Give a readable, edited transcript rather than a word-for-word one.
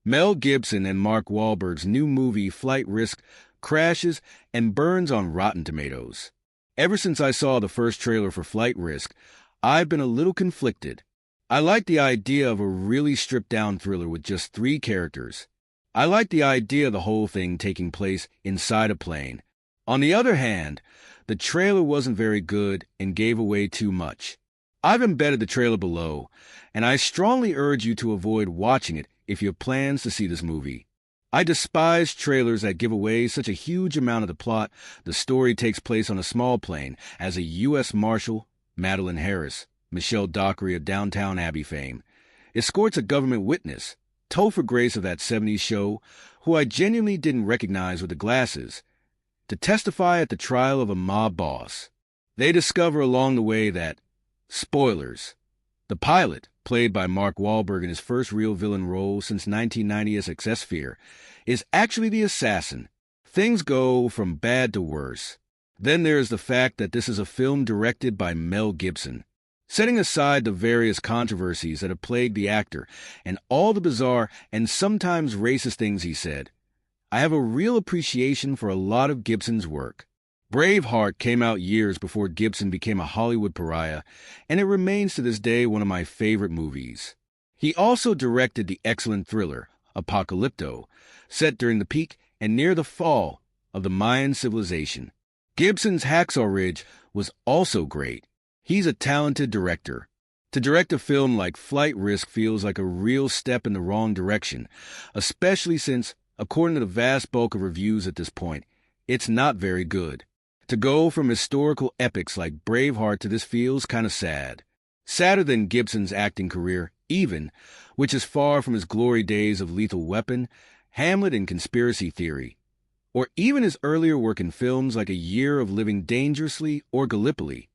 Mel Gibson and Mark Wahlberg's new movie Flight Risk crashes and burns on Rotten Tomatoes. Ever since I saw the first trailer for Flight Risk, I've been a little conflicted. I like the idea of a really stripped-down thriller with just three characters. I like the idea of the whole thing taking place inside a plane. On the other hand, the trailer wasn't very good and gave away too much. I've embedded the trailer below, and I strongly urge you to avoid watching it if you have plans to see this movie. I despise trailers that give away such a huge amount of the plot. The story takes place on a small plane as a U.S. Marshal, Madeline Harris, Michelle Dockery of Downtown Abbey fame, escorts a government witness, Topher Grace of that '70s show, who I genuinely didn't recognize with the glasses, to testify at the trial of a mob boss. They discover along the way that, spoilers, the pilot, played by Mark Wahlberg in his first real villain role since 1990's Excess Fear, is actually the assassin. Things go from bad to worse. Then there's the fact that this is a film directed by Mel Gibson. Setting aside the various controversies that have plagued the actor and all the bizarre and sometimes racist things he said, I have a real appreciation for a lot of Gibson's work. Braveheart came out years before Gibson became a Hollywood pariah, and it remains to this day one of my favorite movies. He also directed the excellent thriller, Apocalypto, set during the peak and near the fall of the Mayan civilization. Gibson's Hacksaw Ridge was also great. He's a talented director. To direct a film like Flight Risk feels like a real step in the wrong direction, especially since, according to the vast bulk of reviews at this point, it's not very good. To go from historical epics like Braveheart to this feels kind of sad. Sadder than Gibson's acting career, even, which is far from his glory days of Lethal Weapon, Hamlet and Conspiracy Theory, or even his earlier work in films like A Year of Living Dangerously or Gallipoli.